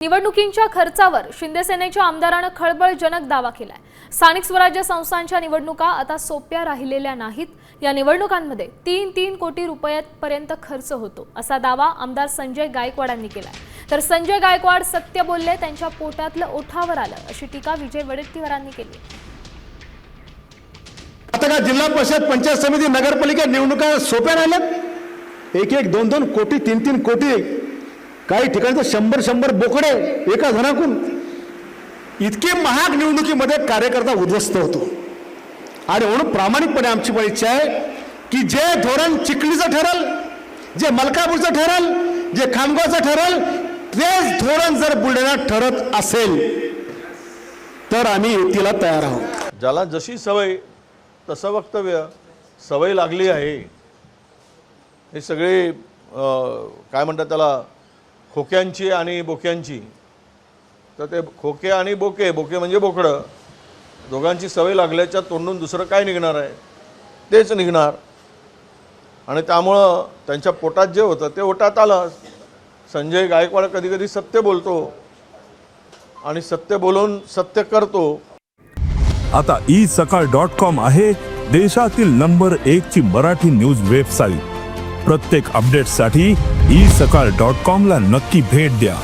निवडणुकींच्या खर्चावर शिंदे सेनेच्या आमदारांनी खळबळजनक दावा केलाय। स्थानिक स्वराज्य संस्थांच्या निवडणुका आता सोप्या राहिलेल्या नाहीत। या निवडणुकांमध्ये 3-3 कोटी रुपयांपर्यंत खर्च होतो असा दावा आमदार संजय गायकवाडांनी केलाय। तर संजय गायकवाड सत्य बोलले, त्यांच्या पोटातलं ओठावर आलं अशी टीका विजय वडेट्टीवारांनी केली। आता का जिल्हा परिषद, पंचायत समिती, नगरपालिका निवडणुका सोप्या राहिल्यात? 1-1, 2-2 कोटी, 3-3 कोटी, काही ठिकाणी तर 100-100 बोकडे एका जणाकडून। इतके महाग निवडणुकीमध्ये कार्यकर्ता उद्ध्वस्त होतो। आणि म्हणून प्रामाणिकपणे आमची पण इच्छा आहे की जे धोरण चिखलीचं ठरल, जे मलकापूरचं ठरल, जे खामगावचं ठरल, तेच धोरण जर बुलढाण्यात ठरत असेल तर आम्ही युतीला तयार आहोत। ज्याला जशी सवय तसं वक्तव्य, सवय लागली आहे। हे सगळे काय म्हणतात त्याला, खोक्यांची आणि बोक्यांची। तर ते खोके आणि बोके, बोके म्हणजे बोकडं, दोघांची सवय लागल्याच्या तोंडून दुसरं काय निघणार आहे? तेच निघणार। आणि त्यामुळं त्यांच्या पोटात जे होतं ते ओटात आलं। संजय गायकवाड कधी कधी सत्य बोलतो आणि सत्य बोलून सत्य करतो। आता isakal.com आहे देशातील नंबर 1 ची मराठी न्यूज वेबसाईट। प्रत्येक अपडेटसाठी isakal.com ला नक्की भेट द्या।